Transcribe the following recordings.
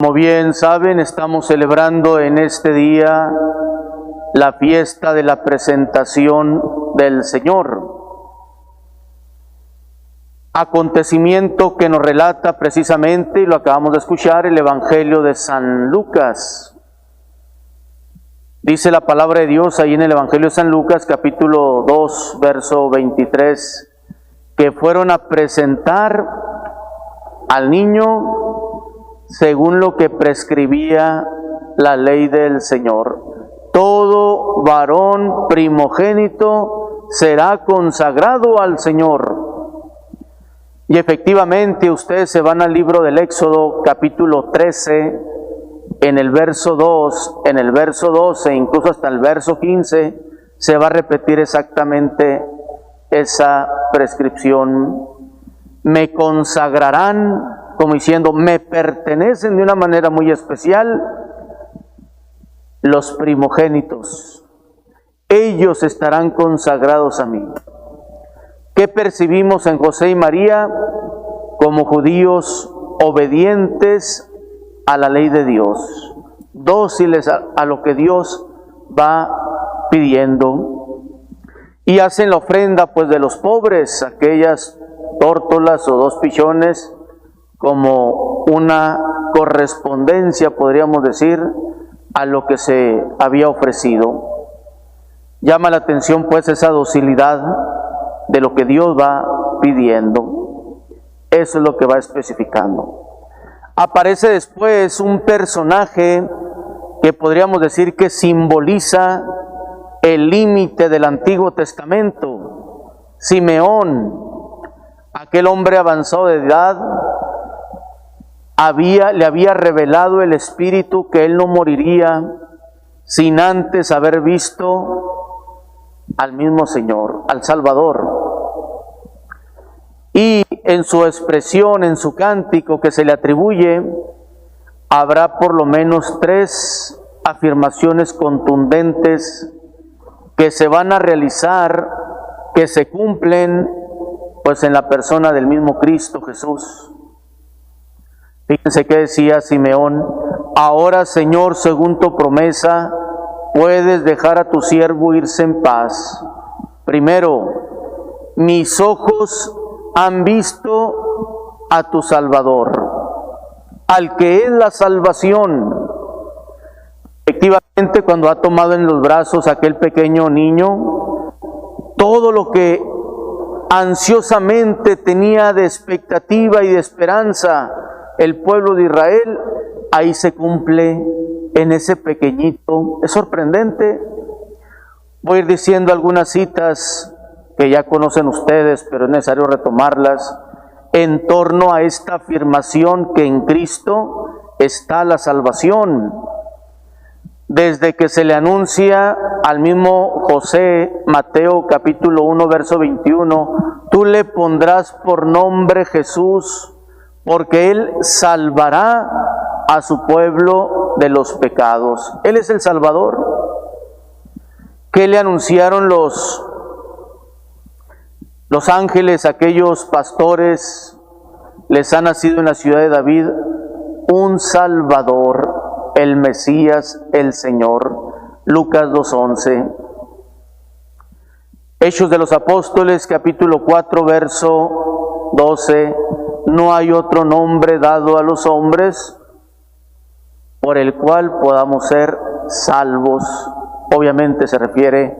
Como bien saben, estamos celebrando en este día la fiesta de la presentación del Señor. Acontecimiento que nos relata precisamente, y lo acabamos de escuchar, el Evangelio de San Lucas. Dice la palabra de Dios ahí en el Evangelio de San Lucas, capítulo 2, verso 23, que fueron a presentar al niño según lo que prescribía la ley del Señor. Todo varón primogénito será consagrado al Señor. Y efectivamente ustedes se van al libro del Éxodo, capítulo 13, en el verso 2, en el verso 12, incluso hasta el verso 15, se va a repetir exactamente esa prescripción. Me consagrarán, como diciendo, me pertenecen de una manera muy especial los primogénitos. Ellos estarán consagrados a mí. ¿Qué percibimos en José y María? Como judíos obedientes a la ley de Dios, dóciles a lo que Dios va pidiendo, y hacen la ofrenda pues de los pobres, aquellas tórtolas o 2 pichones, como una correspondencia, podríamos decir, a lo que se había ofrecido. Llama la atención pues esa docilidad de lo que Dios va pidiendo. Eso es lo que va especificando. Aparece después un personaje que podríamos decir que simboliza el límite del Antiguo Testamento. Simeón, aquel hombre avanzado de edad, le había revelado el Espíritu que él no moriría sin antes haber visto al mismo Señor, al Salvador. Y en su expresión, en su cántico que se le atribuye, habrá por lo menos 3 afirmaciones contundentes que se van a realizar, que se cumplen pues en la persona del mismo Cristo Jesús. Fíjense que decía Simeón: ahora, Señor, según tu promesa, puedes dejar a tu siervo irse en paz. Primero, mis ojos han visto a tu Salvador, al que es la salvación. Efectivamente, cuando ha tomado en los brazos a aquel pequeño niño, todo lo que ansiosamente tenía de expectativa y de esperanza el pueblo de Israel, ahí se cumple en ese pequeñito. Es sorprendente. Voy a ir diciendo algunas citas que ya conocen ustedes, pero es necesario retomarlas, en torno a esta afirmación que en Cristo está la salvación. Desde que se le anuncia al mismo José, Mateo capítulo 1, verso 21, tú le pondrás por nombre Jesús, porque Él salvará a su pueblo de los pecados. Él es el Salvador. ¿Qué le anunciaron los ángeles, aquellos pastores? Les ha nacido en la ciudad de David un Salvador, el Mesías, el Señor. Lucas 2:11. Hechos de los Apóstoles, capítulo 4, verso 12. No hay otro nombre dado a los hombres por el cual podamos ser salvos. Obviamente se refiere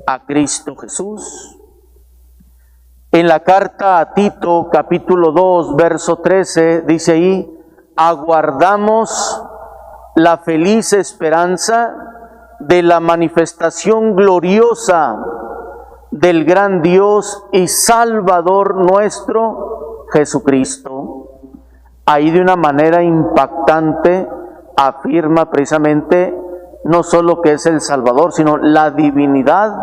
a Cristo Jesús. En la carta a Tito, capítulo 2, verso 13, dice ahí: aguardamos la feliz esperanza de la manifestación gloriosa del gran Dios y Salvador nuestro, Jesucristo. Ahí de una manera impactante afirma precisamente no solo que es el Salvador, sino la divinidad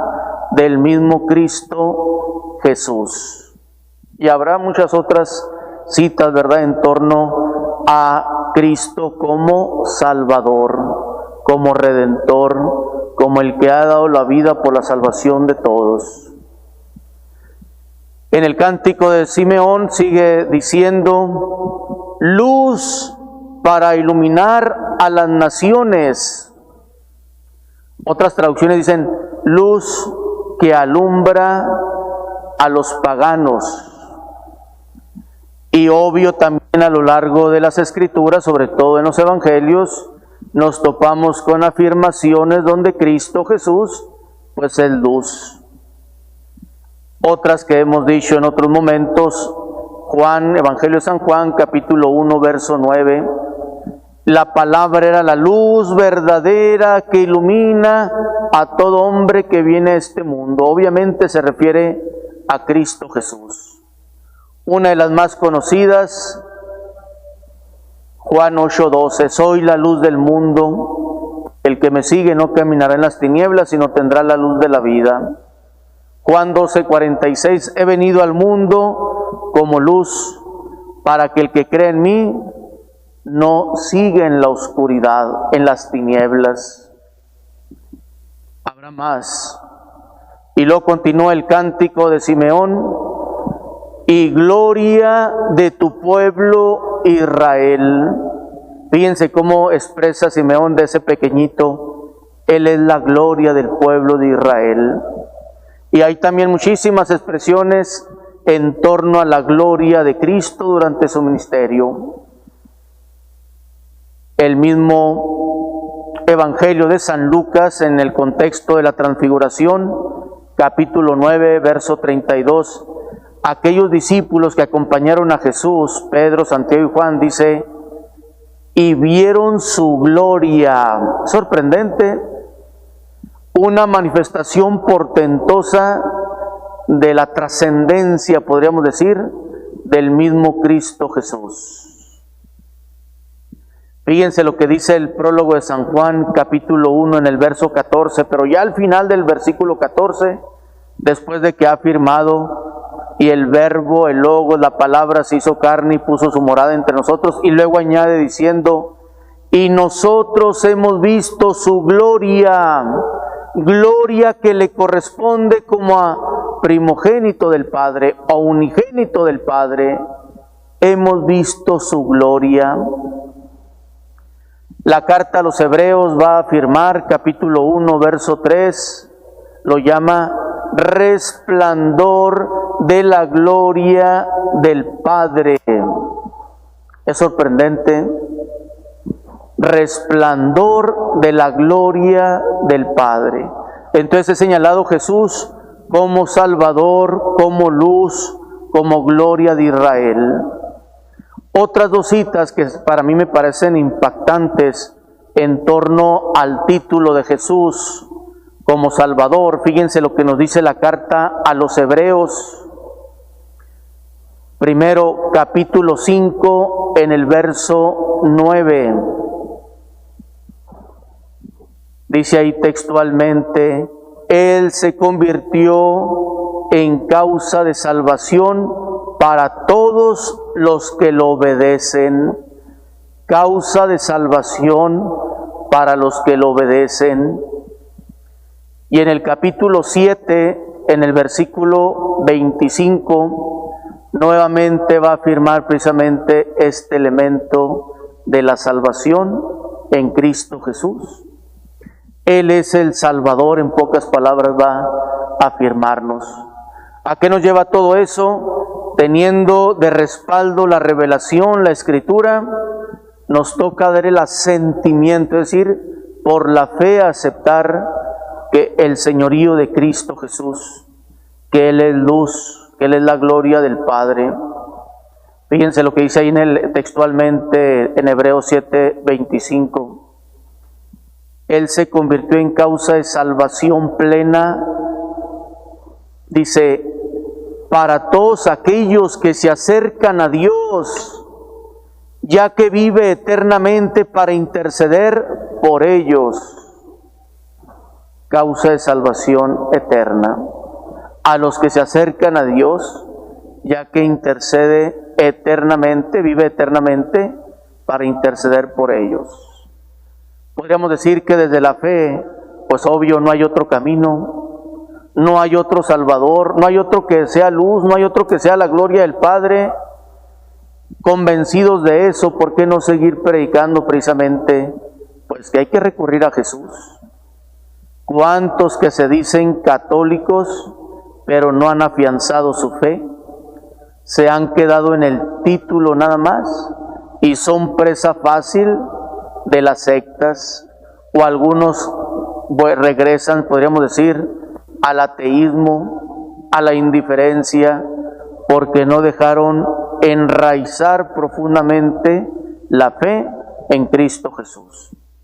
del mismo Cristo Jesús. Y habrá muchas otras citas, ¿verdad?, en torno a Cristo como Salvador, como Redentor, como el que ha dado la vida por la salvación de todos. En el cántico de Simeón sigue diciendo: luz para iluminar a las naciones. Otras traducciones dicen luz que alumbra a los paganos. Y obvio también a lo largo de las Escrituras, sobre todo en los Evangelios, nos topamos con afirmaciones donde Cristo Jesús pues es luz. Otras que hemos dicho en otros momentos, Juan, Evangelio de San Juan, capítulo 1, verso 9, la palabra era la luz verdadera que ilumina a todo hombre que viene a este mundo. Obviamente se refiere a Cristo Jesús. Una de las más conocidas, Juan 8:12, soy la luz del mundo, el que me sigue no caminará en las tinieblas, sino tendrá la luz de la vida. Juan 12:46, he venido al mundo como luz, para que el que cree en mí no siga en la oscuridad, en las tinieblas. Habrá más. Y luego continúa el cántico de Simeón, y gloria de tu pueblo Israel. Fíjense cómo expresa Simeón de ese pequeñito, él es la gloria del pueblo de Israel. Y hay también muchísimas expresiones en torno a la gloria de Cristo durante su ministerio. El mismo Evangelio de San Lucas, en el contexto de la transfiguración, capítulo 9, verso 32, aquellos discípulos que acompañaron a Jesús, Pedro, Santiago y Juan, dice, y vieron su gloria. Sorprendente, una manifestación portentosa de la trascendencia, podríamos decir, del mismo Cristo Jesús. Fíjense lo que dice el prólogo de San Juan, capítulo 1, en el verso 14, pero ya al final del versículo 14, después de que ha afirmado, y el verbo, el logos, la palabra se hizo carne y puso su morada entre nosotros, y luego añade diciendo, y nosotros hemos visto su gloria, gloria que le corresponde como a primogénito del Padre, o unigénito del Padre, hemos visto su gloria. La carta a los Hebreos va a afirmar, capítulo 1, verso 3, lo llama resplandor de la gloria del Padre. Es sorprendente. Resplandor de la gloria del Padre. Entonces es señalado Jesús como Salvador, como luz, como gloria de Israel. Otras dos citas que para mí me parecen impactantes en torno al título de Jesús como Salvador. Fíjense lo que nos dice la carta a los Hebreos. Primero, capítulo 5, en el verso 9. Dice ahí textualmente, Él se convirtió en causa de salvación para todos los que lo obedecen. Causa de salvación para los que lo obedecen. Y en el capítulo 7, en el versículo 25, nuevamente va a afirmar precisamente este elemento de la salvación en Cristo Jesús. Él es el Salvador, en pocas palabras va a afirmarnos. ¿A qué nos lleva todo eso? Teniendo de respaldo la revelación, la Escritura, nos toca dar el asentimiento, es decir, por la fe aceptar que el señorío de Cristo Jesús, que Él es luz, que Él es la gloria del Padre. Fíjense lo que dice ahí textualmente en Hebreos 7, 25. Él se convirtió en causa de salvación plena, dice, para todos aquellos que se acercan a Dios, ya que vive eternamente para interceder por ellos. Causa de salvación eterna. A los que se acercan a Dios, ya que intercede eternamente, vive eternamente para interceder por ellos. Podríamos decir que desde la fe, pues obvio no hay otro camino, no hay otro Salvador, no hay otro que sea luz, no hay otro que sea la gloria del Padre, Convencidos de eso, ¿por qué no seguir predicando precisamente? Pues que hay que recurrir a Jesús. ¿Cuántos que se dicen católicos, pero no han afianzado su fe? Se han quedado en el título nada más y son presa fácil de las sectas, o algunos regresan, podríamos decir, al ateísmo, a la indiferencia, porque no dejaron enraizar profundamente la fe en Cristo Jesús.